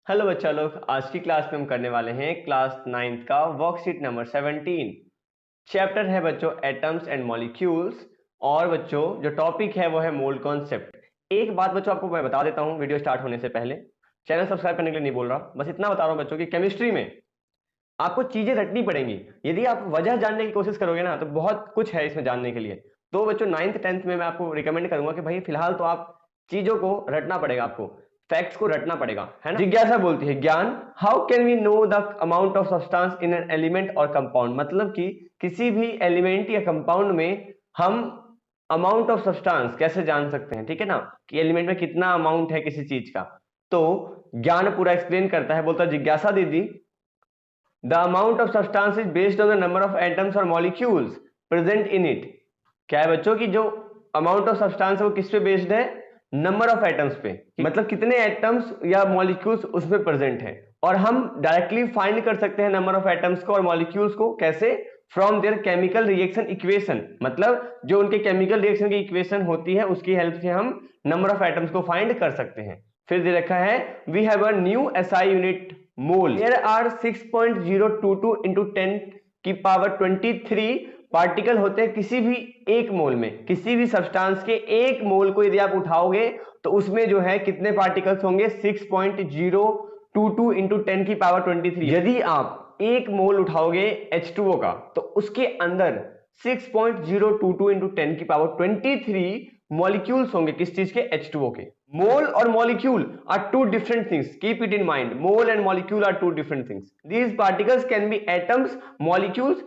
Hello बच्चा लोग, आज की क्लास में हम करने वाले हैं क्लास 9th का वर्कशीट नंबर 17। चैप्टर है बच्चों एटम्स एंड मॉलिक्यूल्स। और बच्चों जो टॉपिक है वो है मोल कॉन्सेप्ट। एक बात बच्चों आपको मैं बता देता हूं वीडियो स्टार्ट होने से पहले, चैनल सब्सक्राइब करने के लिए नहीं बोल रहा, बस इतना बता रहा हूं बच्चों कि केमिस्ट्री में आपको चीजें रटनी पड़ेंगी। यदि आप वजह जानने की कोशिश करोगे ना तो बहुत कुछ है इसमें जानने के लिए। तो बच्चों 9th 10th में मैं आपको रिकमेंड करूंगा कि भाई फिलहाल तो आप चीजों को रटना पड़ेगा, आपको फैक्ट्स को रटना पड़ेगा, है ना। जिज्ञासा बोलती है ज्ञान, how can we know the amount of substance in an element और कंपाउंड। मतलब कि किसी भी एलिमेंट या कंपाउंड में हम अमाउंट ऑफ सब्सटेंस कैसे जान सकते हैं, ठीक है ना, कि एलिमेंट में कितना अमाउंट है किसी चीज का। तो ज्ञान पूरा एक्सप्लेन करता है, बोलता है जिज्ञासा दीदी, the amount of substance is based on the number of atoms और मॉलिक्यूल्स प्रेजेंट इन इट। क्या है बच्चों की जो अमाउंट ऑफ सब्सटेंस है वो किस पे बेस्ड है, नंबर ऑफ एटम्स पे, मतलब कितने एटम्स या मॉलिक्यूल्स उसमें प्रेजेंट है। और हम डायरेक्टली फाइंड कर सकते हैं नंबर ऑफ एटम्स को और मॉलिक्यूल्स को, कैसे, from there chemical reaction equation. मतलब जो उनके केमिकल रिएक्शन की इक्वेशन होती है उसकी हेल्प से हम नंबर ऑफ एटम्स को फाइंड कर सकते हैं। फिर दे रखा है we have a new SI unit mole, there are 6.022 into 10 की पावर 23 पार्टिकल होते हैं किसी भी एक मोल में। किसी भी सब्सटेंस के एक मोल को यदि आप उठाओगे तो उसमें जो है कितने पार्टिकल्स होंगे, 6.022 इंटू 10 की पावर 23। यदि आप एक मोल उठाओगे H2O का तो उसके अंदर 6.022 इंटू 10 की पावर 23 मॉलिक्यूल्स होंगे, किस चीज के, H2O के। मोल और molecule are two different things, keep it in mind, mole and molecule are two different things. These particles can be atoms, molecules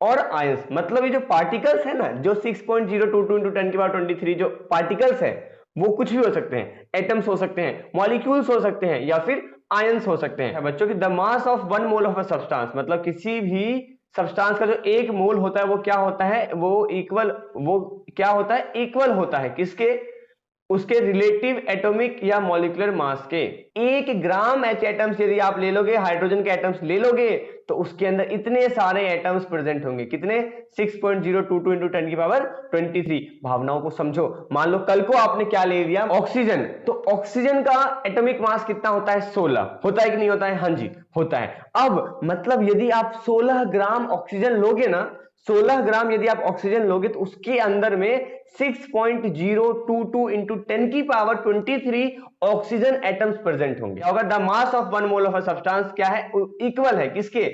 और आयंस। मतलब ये जो पार्टिकल्स है ना, जो 6.022 इंटू 10 की पावर 23 जो पार्टिकल्स है वो कुछ भी हो सकते हैं, एटम्स हो सकते हैं, मॉलिक्यूल्स हो सकते हैं या फिर आयंस हो सकते हैं। बच्चों की the mass of one mole of a substance, मतलब किसी भी सब्सटेंस का जो एक मोल होता है वो क्या होता है, वो क्या होता है, इक्वल होता है किसके, उसके रिलेटिव एटॉमिक या मॉलिक्यूलर मास के। 1 ग्राम H एटम्स यदि आप ले लोगे, हाइड्रोजन के एटम्स ले लोगे तो उसके अंदर इतने सारे एटम्स प्रेजेंट होंगे, कितने, 6.022 इंटू 10 की पावर 23। भावनाओं को समझो। मान लो कल को आपने क्या ले लिया, ऑक्सीजन, तो ऑक्सीजन का एटॉमिक मास कितना होता है, 16 होता है कि नहीं होता है, हाँ जी होता है। अब मतलब यदि आप 16 ग्राम ऑक्सीजन लोगे ना, 16 ग्राम यदि आप ऑक्सीजन लोगे तो उसके अंदर में 6.022 इंटू 10 की पावर 23 ऑक्सीजन एटम्स प्रेजेंट होंगे। अगर the mass of one mole of a substance क्या है, इक्वल है किसके,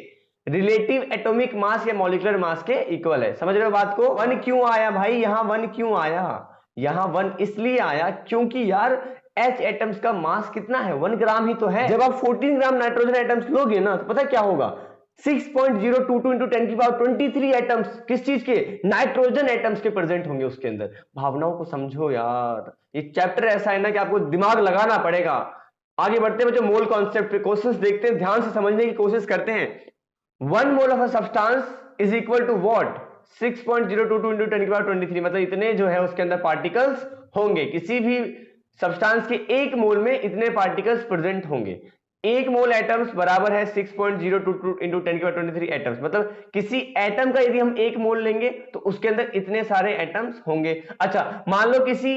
रिलेटिव एटॉमिक मास या मॉलिक्यूलर मास के इक्वल है। समझ रहे हो बात को। वन क्यों आया भाई, यहां वन क्यों आया, यहां वन इसलिए आया क्योंकि यार H एटम्स का मास कितना है, 1 ग्राम ही तो है। जब आप 14 ग्राम नाइट्रोजन एटम्स लोगे ना तो पता क्या होगा, 6.022 इंटू 10 की पावर 23 एटम्स किस चीज के, नाइट्रोजन एटम्स के प्रेजेंट होंगे उसके अंदर। भावनाओं को समझो यार, ये चैप्टर ऐसा है ना कि आपको दिमाग लगाना पड़ेगा। आगे बढ़ते हैं बच्चों, मोल कॉन्सेप्ट पे क्वेश्चंस देखते हैं, ध्यान से समझने की कोशिश करते हैं। 1 mole of a substance is equal to what, 6.022 into 10 की पावर 23, मतलब इतने जो है उसके अंदर पार्टिकल्स होंगे। किसी भी सब्सटेंस के एक मोल में इतने पार्टिकल्स प्रेजेंट होंगे। एक मोल एटम्स बराबर है 6.022 इंटू 10 की पावर 23 एटम्स। मतलब किसी एटम का यदि हम एक मोल लेंगे तो उसके अंदर इतने सारे एटम्स होंगे। अच्छा मान लो किसी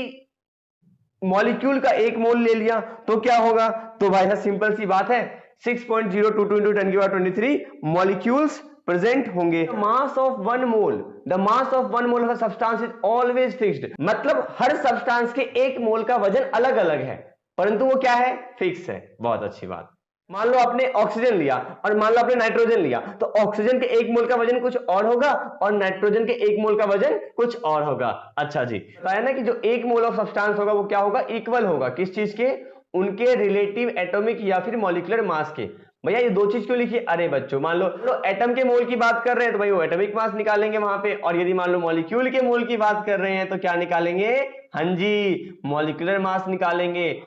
मॉलिक्यूल का एक मोल ले लिया तो क्या होगा, तो भाई सिंपल सी बात है, 6.022 इंटू 10 की पावर 23 मॉलिक्यूल्स प्रेजेंट होंगे। Mass of one mole, the mass of one mole of a substance is always fixed. मतलब हर सब्सटेंस के एक मोल का वजन अलग अलग है परंतु वो क्या है, फिक्स है। बहुत अच्छी बात। मान लो आपने ऑक्सीजन लिया और मान लो आपने नाइट्रोजन लिया, तो ऑक्सीजन के एक मोल का वजन कुछ और होगा और नाइट्रोजन के एक मोल का वजन कुछ और होगा। अच्छा जी, बताया ना कि जो एक मोल ऑफ सब्सटेंस होगा वो क्या होगा, इक्वल होगा किस चीज के, उनके रिलेटिव एटॉमिक या फिर मॉलिक्यूलर मास के। भैया ये दो चीज क्यों लिखी, अरे बच्चों मान लो एटम के मोल की बात कर रहे हैं तो भाई वो एटॉमिक मास निकालेंगे वहां पे, और यदि मान लो मॉलिक्यूल के मोल की बात कर रहे हैं तो क्या निकालेंगे, हाँ जी मॉलिक्यूलर मास निकालेंगे।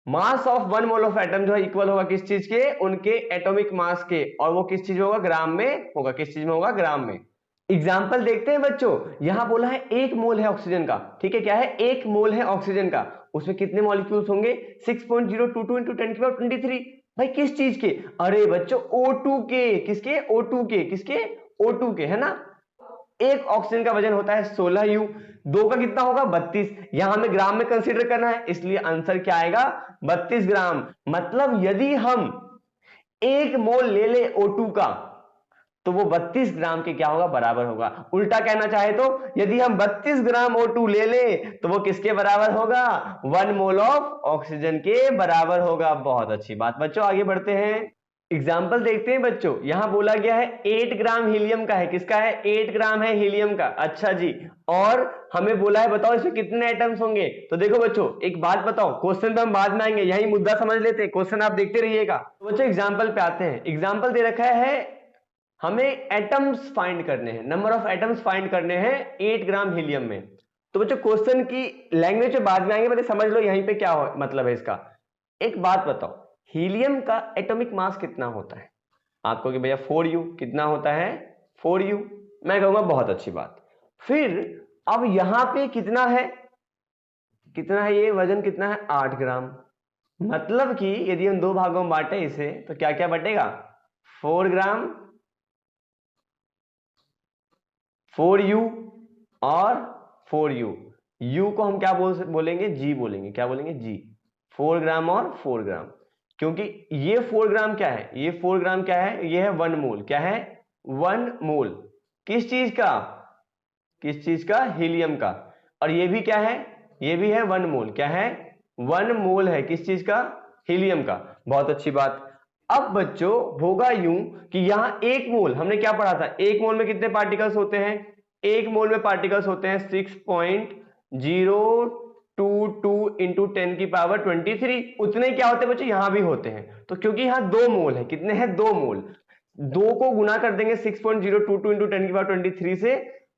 Mass of one mole of atom जो है इक्वल होगा किस चीज के, उनके एटॉमिक मास के, और वो किस चीज में होगा, ग्राम में होगा। किस चीज में होगा, ग्राम में। एग्जाम्पल देखते हैं बच्चों, यहां बोला है एक मोल है ऑक्सीजन का, ठीक है, क्या है, एक मोल है ऑक्सीजन का, उसमें कितने मॉलिक्यूल्स होंगे, 6.022 इंटू 10 की पावर 23। भाई किस चीज के, अरे बच्चों O2 के, किसके, O2 के, किसके, O2 के, है ना। एक ऑक्सीजन का वजन होता है 16U, 2 का कितना होगा 32। यहां हमें ग्राम में कंसीडर करना है, इसलिए आंसर क्या आएगा 32 ग्राम। मतलब यदि हम 1 मोल ले ले O2 का तो वो 32 ग्राम के क्या होगा बराबर होगा। उल्टा कहना चाहे तो यदि हम 32 ग्राम O2 ले ले तो वो किसके बराबर होगा 1 मोल ऑफ ऑक्सीजन के बराबर होगा। बहुत अच्छी बात बच्चों, आगे बढ़ते हैं, एग्जाम्पल देखते हैं बच्चों। यहां बोला गया है 8 ग्राम हीलियम का है, किसका है 8 ग्राम है हीलियम का। अच्छा जी, और हमें बोला है बताओ इसमें कितने एटम्स होंगे। तो देखो बच्चों एक बात बताओ, क्वेश्चन पे हम बाद में आएंगे, यही मुद्दा समझ लेते हैं, क्वेश्चन आप देखते रहिएगा। तो बच्चों एग्जाम्पल पे आते हैं, एग्जाम्पल दे रखा है हमें एटम्स फाइंड करने हैं, नंबर ऑफ एटम्स फाइंड करने हैं 8 ग्राम हीलियम में। तो बच्चों क्वेश्चन की लैंग्वेज में बाद में आएंगे, पहले समझ लो यहीं पे क्या मतलब है इसका। एक बात बताओ, हीलियम का एटॉमिक मास कितना होता है आपको कि भैया 4U कितना होता है 4U, मैं कहूंगा बहुत अच्छी बात। फिर अब यहां पे कितना है ये वजन कितना है 8 ग्राम। मतलब कि यदि हम 2 भागों में बांटे इसे तो क्या क्या बटेगा 4 ग्राम 4U और 4U। U को हम क्या बोलेंगे G बोलेंगे, क्या बोलेंगे G। 4 ग्राम और 4 ग्राम, क्योंकि ये 4 ग्राम क्या है, ये 4 ग्राम क्या है, ये है 1 मोल, क्या है 1 मोल किस चीज का हीलियम का। और ये भी क्या है, ये भी है 1 मोल, क्या है 1 मोल है किस चीज का हीलियम का। बहुत अच्छी बात। अब बच्चों होगा यूं कि यहां 1 मोल हमने क्या पढ़ा था, 1 मोल में कितने पार्टिकल्स होते हैं, 1 मोल में पार्टिकल्स होते हैं 6.022 इंटू 10 की पावर 23। उतने क्या होते हैं बच्चों यहां भी होते हैं। तो क्योंकि यहां 2 मोल है, कितने हैं 2 मोल, 2 को गुना कर देंगे 6.022 इंटू 10 की पावर 23 से,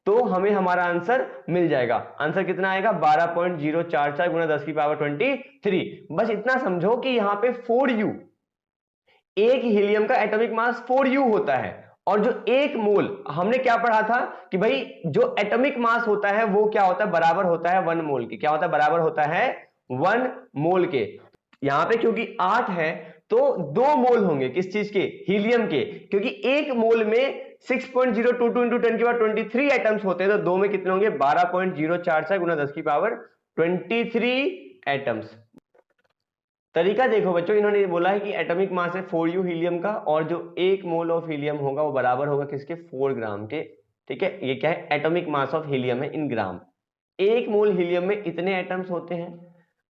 तो हमें हमारा आंसर मिल जाएगा। आंसर कितना आएगा 12.044 गुना 10 की पावर 23। बस इतना समझो कि यहां पे 4U, एक हीलियम का एटॉमिक मास 4U होता है, और जो 1 मोल हमने क्या पढ़ा था कि भाई जो एटॉमिक मास होता है वो क्या होता है बराबर होता है 1 मोल के, क्या होता है बराबर होता है 1 मोल के। यहां पे क्योंकि 8 है तो 2 मोल होंगे किस चीज के हीलियम के, क्योंकि 1 मोल में 6.022 इंटू 10 की पावर 23 एटम्स होते हैं, तो 2 में कितने होंगे 12.044 गुना 10 की पावर 23 एटम्स। तरीका देखो बच्चों, इन्होंने बोला है कि एटॉमिक मास है 4U हीलियम का, और जो 1 मोल ऑफ हीलियम होगा वो बराबर होगा किसके 4 ग्राम के। ठीक है, ये क्या है एटॉमिक मास ऑफ हीलियम है इन ग्राम। 1 मोल हीलियम में इतने एटम्स होते हैं।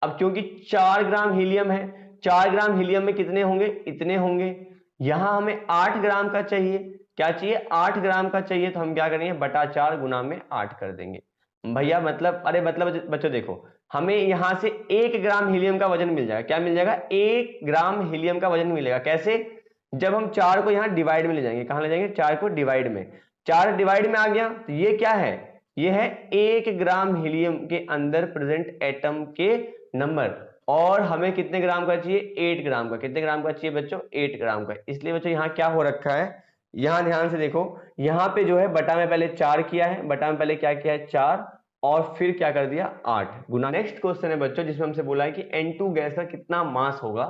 अब क्योंकि 4 ग्राम हीलियम है, 4 ग्राम हीलियम में कितने होंगे इतने होंगे। यहां हमें 8 ग्राम का चाहिए, क्या चाहिए 8 ग्राम का चाहिए, तो हम क्या करेंगे बटा 4 गुना में 8 कर देंगे भैया। मतलब अरे मतलब बच्चों देखो, हमें यहां से 1 ग्राम हीलियम का वजन मिल जाएगा, क्या मिल जाएगा 1 ग्राम हीलियम का वजन मिलेगा। कैसे, जब हम 4 को यहां डिवाइड में ले जाएंगे, कहां ले जाएंगे 4 को डिवाइड में, 4 डिवाइड में आ गया तो ये क्या है, ये है 1 ग्राम हीलियम के अंदर प्रेजेंट एटम के नंबर। और हमें कितने ग्राम का चाहिए 8 ग्राम का, कितने ग्राम का चाहिए बच्चों 8 ग्राम का। इसलिए बच्चों यहां क्या हो रखा है, यहां ध्यान से देखो, यहां पे जो है बटा में पहले 4 किया है, बटा में पहले क्या किया है 4, और फिर क्या कर दिया 8 गुना। नेक्स्ट क्वेश्चन है बच्चों जिसमें हमसे बोला है कि N2 गैस का कितना मास होगा,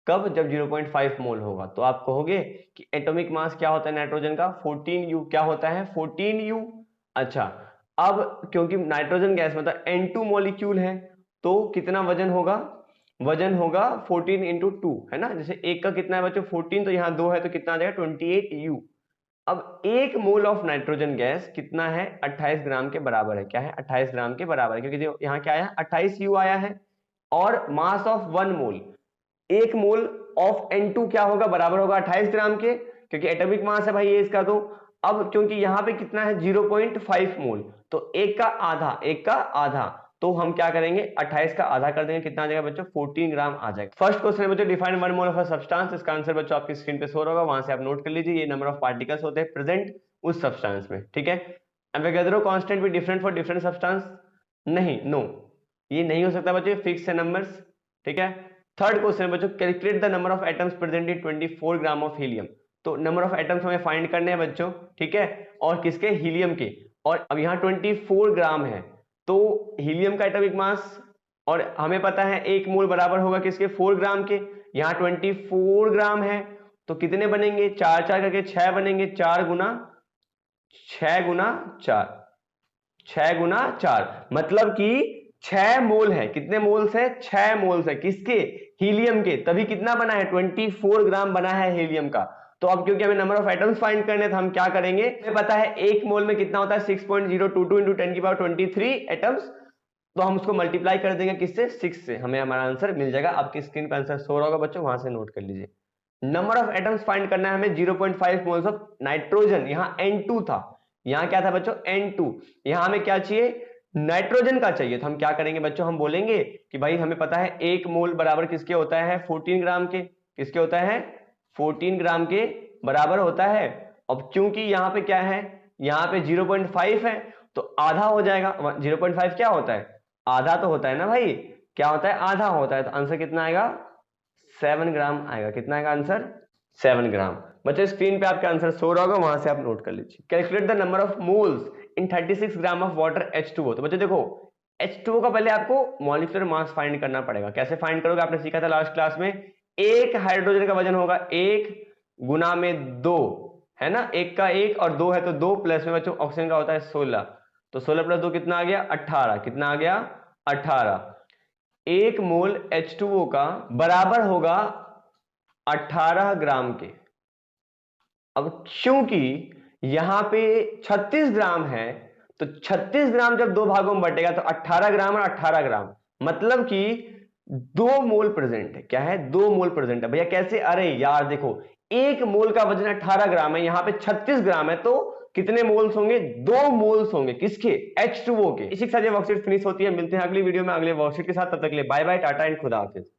कब, जब 0.5 मोल होगा। तो आप कहोगे कि एटॉमिक मास क्या होता है नाइट्रोजन का 14U, क्या होता है 14U। अच्छा, अब क्योंकि नाइट्रोजन गैस मतलब N2 मॉलिक्यूल है तो कितना वजन होगा, वजन होगा 14 इंटू 2 है ना, जैसे एक का कितना है बच्चों 14, तो यहाँ 2 है तो कितना आ जाएगा 28U। अब 1 मोल ऑफ नाइट्रोजन गैस कितना है 28 ग्राम के बराबर है, क्या है 28 ग्राम के बराबर है, क्योंकि यहाँ क्या आया 28U आया है। और mass of 1 mole, 1 mole of N2 क्या होगा बराबर होगा 28 ग्राम के, क्योंकि एटॉमिक मास है भाई ये इसका। तो अब क्योंकि यहाँ पे कितना है 0.5 मोल, तो एक का आधा, तो हम क्या करेंगे 28 का आधा कर देंगे, कितना आ जाएगा बच्चों 14 ग्राम आ जाएगा। फर्स्ट क्वेश्चन है बच्चों define 1 mole of a substance, इसका आंसर बच्चों आपकी स्क्रीन पे शो होगा, वहां से आप नोट कर लीजिए। ये नंबर ऑफ पार्टिकल्स होते हैं प्रेजेंट उस सब्सटेंस में, ठीक है। एवोगैड्रो कांस्टेंट भी डिफरेंट फॉर डिफरेंट सब्सटेंस, नहीं, नो, ये नहीं हो सकता बच्चों, फिक्स है नंबर्स, ठीक है। थर्ड क्वेश्चन है बच्चों calculate the number of atoms present in 24 gram of helium. तो नंबर ऑफ एटम्स हमें फाइंड करने हैं बच्चों, ठीक है, और किसके हीलियम के। और अब यहाँ 24 ग्राम है तो हीलियम का एटॉमिक मास, और हमें पता है 1 मोल बराबर होगा किसके 4 ग्राम के। यहाँ 24 ग्राम है तो कितने बनेंगे 4 4 करके 6 बनेंगे, 4 गुना 6 गुना 4, 6 गुना 4 मतलब कि 6 मोल है। कितने मोल्स है? 6 मोल्स है। किसके? हीलियम के। तभी कितना बना है? 24 ग्राम बना है हीलियम का। तो अब क्योंकि हमें नंबर ऑफ एटम्स फाइंड करने, तो हम क्या करेंगे, हमें पता है एक मोल में कितना होता है 6.022 इंटू 10 की पावर 23 एटम्स, तो हम उसको मल्टीप्लाई कर देंगे किससे? 6 से। हमें हमारा आंसर मिल जाएगा। आपकी स्क्रीन पर आंसर शो होगा बच्चों, वहां से नोट कर लीजिए। नंबर ऑफ एटम्स फाइंड करना है हमें 0.5 मोल्स ऑफ नाइट्रोजन। यहाँ N2 था, यहाँ क्या था बच्चों? N2। यहाँ हमें क्या चाहिए? नाइट्रोजन का चाहिए। तो हम क्या करेंगे बच्चों? हम बोलेंगे कि भाई हमें पता है एक मोल बराबर किसके होता है? 14 ग्राम के। किसके होता है? 14 ग्राम के बराबर होता है। अब चूंकि यहाँ पे क्या है? यहाँ पे 0.5 है, तो आधा हो जाएगा। 0.5 क्या होता है? आधा तो होता है ना भाई। क्या होता है? आधा होता है। तो आंसर कितना आएगा? 7 ग्राम आएगा। कितना आएगा आंसर? 7 ग्राम। बच्चों स्क्रीन पे आपका आंसर शो रहा होगा, वहां से आप नोट कर लीजिए। Calculate the number of moles in 36 gram of water H2O। तो बच्चों देखो, H2O का पहले आपको मॉलिक्यूलर मास फाइंड करना पड़ेगा। कैसे फाइंड करोगे? आपने सीखा था लास्ट क्लास में। एक हाइड्रोजन का वजन होगा 1 गुना में 2, है ना। एक का 1 और 2 है तो 2, प्लस में बच्चों ऑक्सीजन का होता है 16, तो 16 प्लस 2 कितना आ गया? 18। कितना आ गया? 18। एक मोल H2O का बराबर होगा 18 ग्राम के। अब क्योंकि यहां पे 36 ग्राम है, तो 36 ग्राम जब दो भागों में बटेगा तो 18 ग्राम और 18 ग्राम, मतलब कि 2 मोल प्रेजेंट है। क्या है? 2 मोल प्रेजेंट है। भैया कैसे? अरे यार देखो, एक मोल का वजन 18 ग्राम है, यहां पे 36 ग्राम है, तो कितने मोल्स होंगे? 2 मोल्स होंगे। किसके? H2O के। इसी के साथ ये वर्कशीट फिनिश होती है। मिलते हैं अगली वीडियो में अगले वर्कशीट के साथ। तब तक के लिए बाय बाय, टाटा एंड खुदा हाफिज।